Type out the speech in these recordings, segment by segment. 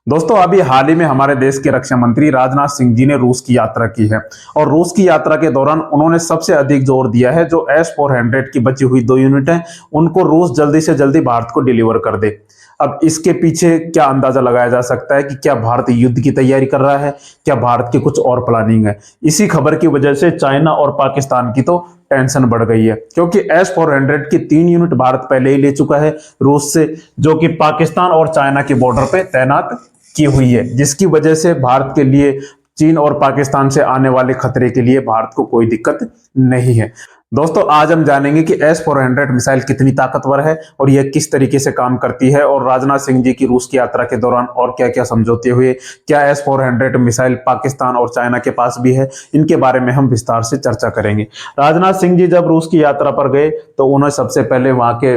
दोस्तों अभी हाल ही में हमारे देश के रक्षा मंत्री राजनाथ सिंह जी ने रूस की यात्रा की है और रूस की यात्रा के दौरान उन्होंने सबसे अधिक जोर दिया है जो S-400 की बची हुई 2 यूनिट है उनको रूस जल्दी से जल्दी भारत को डिलीवर कर दे। अब इसके पीछे क्या अंदाजा लगाया जा सकता है कि क्या भारत युद्ध की तैयारी कर रहा है, क्या भारत की कुछ और प्लानिंग है। इसी खबर की वजह से चाइना और पाकिस्तान की तो टेंशन बढ़ गई है क्योंकि S-400 की 3 यूनिट भारत पहले ही ले चुका है रूस से, जो कि पाकिस्तान और चाइना के बॉर्डर पे तैनात की हुई है, जिसकी वजह से भारत के लिए चीन और पाकिस्तान से आने वाले खतरे के लिए भारत को कोई दिक्कत नहीं है। दोस्तों आज हम जानेंगे कि S-400 मिसाइल कितनी ताकतवर है और यह किस तरीके से काम करती है और राजनाथ सिंह जी की रूस की यात्रा के दौरान और क्या क्या समझौते हुए, क्या S-400 मिसाइल पाकिस्तान और चाइना के पास भी है, इनके बारे में हम विस्तार से चर्चा करेंगे। राजनाथ सिंह जी जब रूस की यात्रा पर गए तो उन्हें सबसे पहले वहां के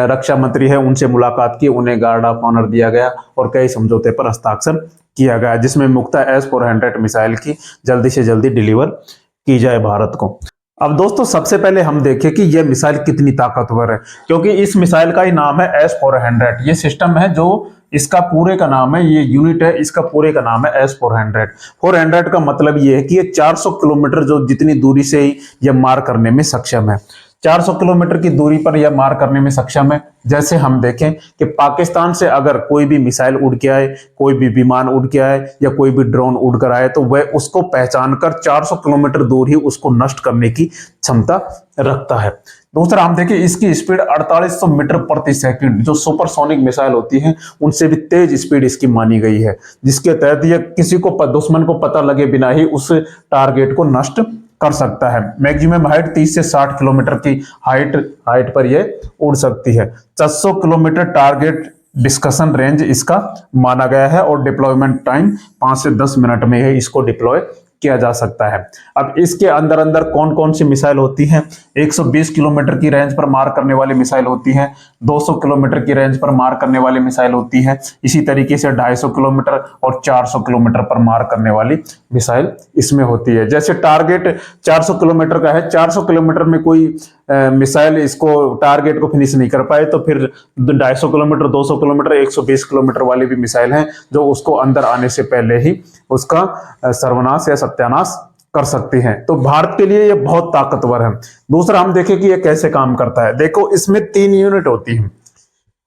रक्षा मंत्री है उनसे मुलाकात की, उन्हें गार्ड ऑफ ऑनर दिया गया और कई समझौते पर हस्ताक्षर किया गया, जिसमें मुख्यतः S-400 मिसाइल की जल्दी से जल्दी डिलीवर की जाए भारत को। अब दोस्तों सबसे पहले हम देखें कि यह मिसाइल कितनी ताकतवर है, क्योंकि इस मिसाइल का ही नाम है S-400। ये सिस्टम है जो इसका पूरे का नाम है, ये यूनिट है इसका पूरे का नाम है S-400। 400 का मतलब ये है कि ये 400 किलोमीटर जो जितनी दूरी से ही यह मार करने में सक्षम है। 400 किलोमीटर की दूरी पर यह मार करने में सक्षम है। जैसे हम देखें कि पाकिस्तान से अगर कोई भी मिसाइल उड़ के आए, कोई भी विमान उड़ के आए या कोई भी ड्रोन उड़ कर आए तो वह उसको पहचान कर 400 किलोमीटर दूर ही उसको नष्ट करने की क्षमता रखता है। दूसरा हम देखें इसकी स्पीड 4800 मीटर प्रति सेकंड, जो सुपरसोनिक मिसाइल होती है उनसे भी तेज स्पीड इसकी मानी गई है, जिसके तहत यह किसी को दुश्मन को पता लगे बिना ही उस टारगेट को नष्ट कर सकता है। मैक्सिमम हाइट 30 से 60 किलोमीटर की हाइट पर यह उड़ सकती है। 400 किलोमीटर टारगेट डिस्कशन रेंज इसका माना गया है और डिप्लॉयमेंट टाइम 5 से 10 मिनट में ही इसको डिप्लॉय किया जा सकता है। अब इसके अंदर अंदर कौन कौन सी मिसाइल होती हैं? 120 किलोमीटर की रेंज पर मार करने वाली मिसाइल होती है, 200 किलोमीटर की रेंज पर मार करने वाली मिसाइल होती है, इसी तरीके से 250 किलोमीटर और 400 किलोमीटर पर मार करने वाली मिसाइल इसमें होती है। जैसे टारगेट 400 किलोमीटर का है, 400 किलोमीटर में कोई मिसाइल इसको टारगेट को फिनिश नहीं कर पाए तो फिर 250 किलोमीटर, 200 किलोमीटर, 120 किलोमीटर वाली भी मिसाइल हैं जो उसको अंदर आने से पहले ही उसका सर्वनाश या सत्यानाश कर सकती हैं। तो भारत के लिए ये बहुत ताकतवर है। दूसरा हम देखें कि ये कैसे काम करता है। देखो इसमें 3 यूनिट होती है।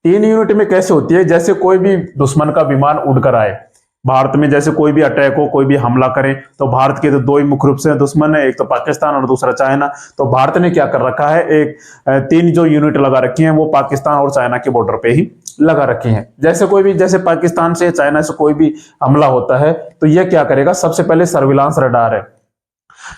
3 यूनिट में कैसे होती है? जैसे कोई भी दुश्मन का विमान उड़कर आए भारत में, जैसे कोई भी अटैक हो, कोई भी हमला करे, तो भारत के तो 2 ही मुख्य रूप से दुश्मन है, एक तो पाकिस्तान और दूसरा चाइना। तो भारत ने क्या कर रखा है, एक 3 जो यूनिट लगा रखी हैं वो पाकिस्तान और चाइना के बॉर्डर पे ही लगा रखी हैं। जैसे कोई भी, जैसे पाकिस्तान से चाइना से कोई भी हमला होता है तो यह क्या करेगा, सबसे पहले सर्विलांस रडार है।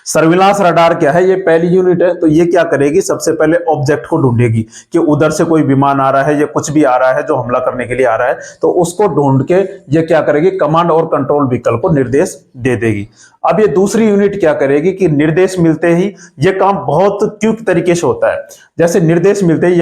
सर्विलांस रडार क्या है? ये पहली यूनिट है। तो ये क्या करेगी, सबसे पहले ऑब्जेक्ट को ढूंढेगी कि उधर से कोई विमान आ रहा है या कुछ भी आ रहा है जो हमला करने के लिए आ रहा है, तो उसको ढूंढ के ये क्या करेगी, कमांड और कंट्रोल व्हीकल को निर्देश दे देगी। अब ये दूसरी यूनिट क्या करेगी कि निर्देश मिलते ही, ये काम बहुत क्विक तरीके से होता है। जैसे निर्देश मिलते ही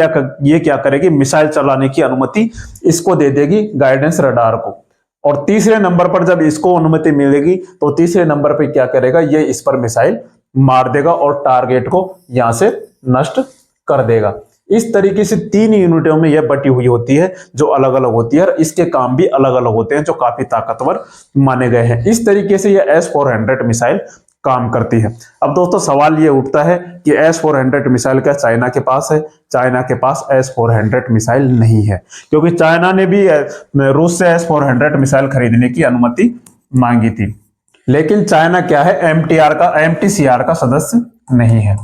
ये क्या करेगी, मिसाइल चलाने की अनुमति इसको दे देगी, गाइडेंस रडार को। और तीसरे नंबर पर जब इसको अनुमति मिलेगी तो तीसरे नंबर पर क्या करेगा, ये इस पर मिसाइल मार देगा और टारगेट को यहां से नष्ट कर देगा। इस तरीके से 3 यूनिटों में यह बटी हुई होती है जो अलग अलग होती है और इसके काम भी अलग अलग होते हैं जो काफी ताकतवर माने गए हैं। इस तरीके से यह S-400 मिसाइल काम करती है। अब दोस्तों सवाल ये उठता है कि S-400 मिसाइल क्या चाइना के पास है? चाइना के पास S-400 मिसाइल नहीं है, क्योंकि चाइना ने भी रूस से S-400 मिसाइल खरीदने की अनुमति मांगी थी, लेकिन चाइना क्या है, MTCR का सदस्य नहीं है।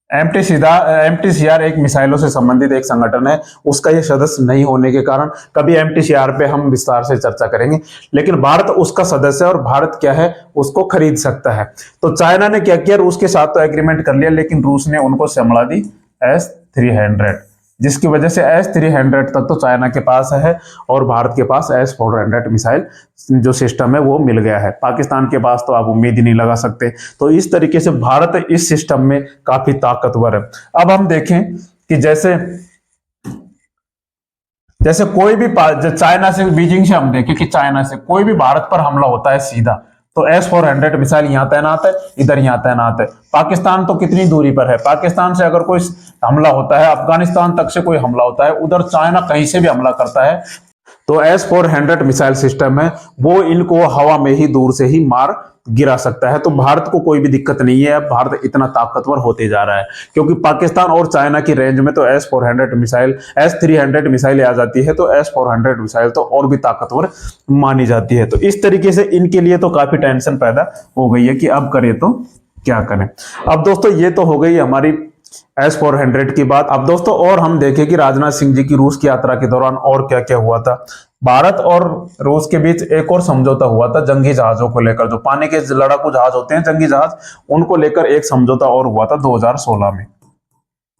MTCR एक मिसाइलों से संबंधित एक संगठन है, उसका ये सदस्य नहीं होने के कारण कभी MTCR पे हम विस्तार से चर्चा करेंगे, लेकिन भारत उसका सदस्य है और भारत क्या है, उसको खरीद सकता है। तो चाइना ने क्या किया, रूस के साथ तो एग्रीमेंट कर लिया, लेकिन रूस ने उनको संभला दी S-300, जिसकी वजह से S-300 तक तो चाइना के पास है और भारत के पास S-400 मिसाइल जो सिस्टम है वो मिल गया है। पाकिस्तान के पास तो आप उम्मीद ही नहीं लगा सकते। तो इस तरीके से भारत इस सिस्टम में काफी ताकतवर है। अब हम देखें कि जैसे कोई भी चाइना से, बीजिंग से हम देखें कि चाइना से कोई भी भारत पर हमला होता है सीधा, तो S-400 मिसाइल यहां तैनात है, इधर यहां तैनात है। पाकिस्तान तो कितनी दूरी पर है, पाकिस्तान से अगर कोई हमला होता है, अफगानिस्तान तक से कोई हमला होता है, उधर चाइना कहीं से भी हमला करता है तो S-400 मिसाइल सिस्टम है वो इनको हवा में ही दूर से ही मार गिरा सकता है। तो भारत को कोई भी दिक्कत नहीं है, अब भारत इतना ताकतवर होते जा रहा है क्योंकि पाकिस्तान और चाइना की रेंज में तो S-400 मिसाइल, S-300 मिसाइल आ जाती है, तो S-400 मिसाइल तो और भी ताकतवर मानी जाती है। तो इस तरीके से इनके लिए तो काफी टेंशन पैदा हो गई है कि अब करें तो क्या करें। अब दोस्तों ये तो हो गई हमारी S-400 की बात। अब दोस्तों और हम देखें कि राजनाथ सिंह जी की रूस की यात्रा के दौरान और क्या क्या हुआ था। भारत और रूस के बीच एक और समझौता हुआ था जंगी जहाजों को लेकर, जो पानी के लड़ाकू जहाज होते हैं जंगी जहाज, उनको लेकर एक समझौता और हुआ था 2016 में।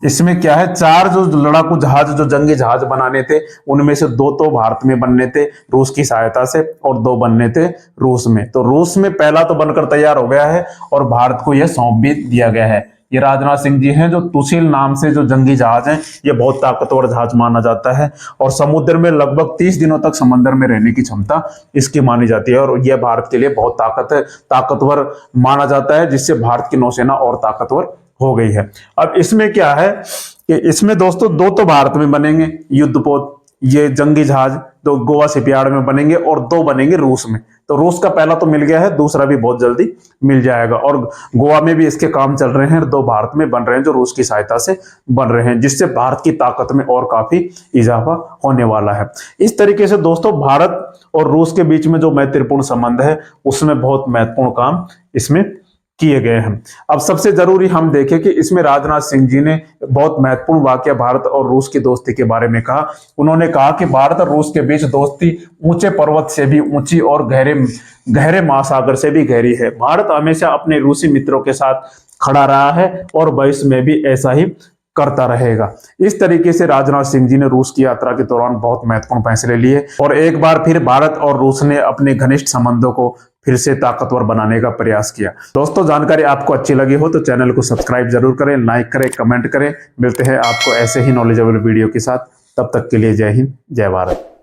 इसमें क्या है, 4 जो लड़ाकू जहाज जो जंगी जहाज बनाने थे उनमें से 2 तो भारत में बनने थे रूस की सहायता से और 2 बनने थे रूस में। तो रूस में पहला तो बनकर तैयार हो गया है और भारत को यह सौंप भी दिया गया है। ये राजनाथ सिंह जी हैं, जो तुशील नाम से जो जंगी जहाज हैं, ये बहुत ताकतवर जहाज माना जाता है और समुद्र में लगभग 30 दिनों तक समंदर में रहने की क्षमता इसकी मानी जाती है और यह भारत के लिए बहुत ताकतवर माना जाता है, जिससे भारत की नौसेना और ताकतवर हो गई है। अब इसमें क्या है कि इसमें दोस्तों 2 तो भारत में बनेंगे युद्धपोत, ये जंगी जहाज 2 गोवा शिपयार्ड में बनेंगे और 2 बनेंगे रूस में। तो रूस का पहला तो मिल गया है, दूसरा भी बहुत जल्दी मिल जाएगा और गोवा में भी इसके काम चल रहे हैं। 2 भारत में बन रहे हैं जो रूस की सहायता से बन रहे हैं, जिससे भारत की ताकत में और काफी इजाफा होने वाला है। इस तरीके से दोस्तों भारत और रूस के बीच में जो मैत्रीपूर्ण संबंध है उसमें बहुत महत्वपूर्ण काम इसमें किए गए हैं। अब सबसे जरूरी हम देखें कि इसमें राजनाथ सिंह जी ने बहुत महत्वपूर्ण वाक्य भारत और रूस की दोस्ती के बारे में कहा। उन्होंने कहा कि भारत और रूस के बीच दोस्ती ऊंचे पर्वत से भी ऊंची और गहरे महासागर से भी गहरी है। भारत हमेशा अपने रूसी मित्रों के साथ खड़ा रहा है और भविष्य में भी ऐसा ही करता रहेगा। इस तरीके से राजनाथ सिंह जी ने रूस की यात्रा के दौरान बहुत महत्वपूर्ण फैसले लिए और एक बार फिर भारत और रूस ने अपने घनिष्ठ संबंधों को फिर से ताकतवर बनाने का प्रयास किया। दोस्तों जानकारी आपको अच्छी लगी हो तो चैनल को सब्सक्राइब जरूर करें, लाइक करें, कमेंट करें। मिलते हैं आपको ऐसे ही नॉलेजेबल वीडियो के साथ, तब तक के लिए जय हिंद, जय भारत।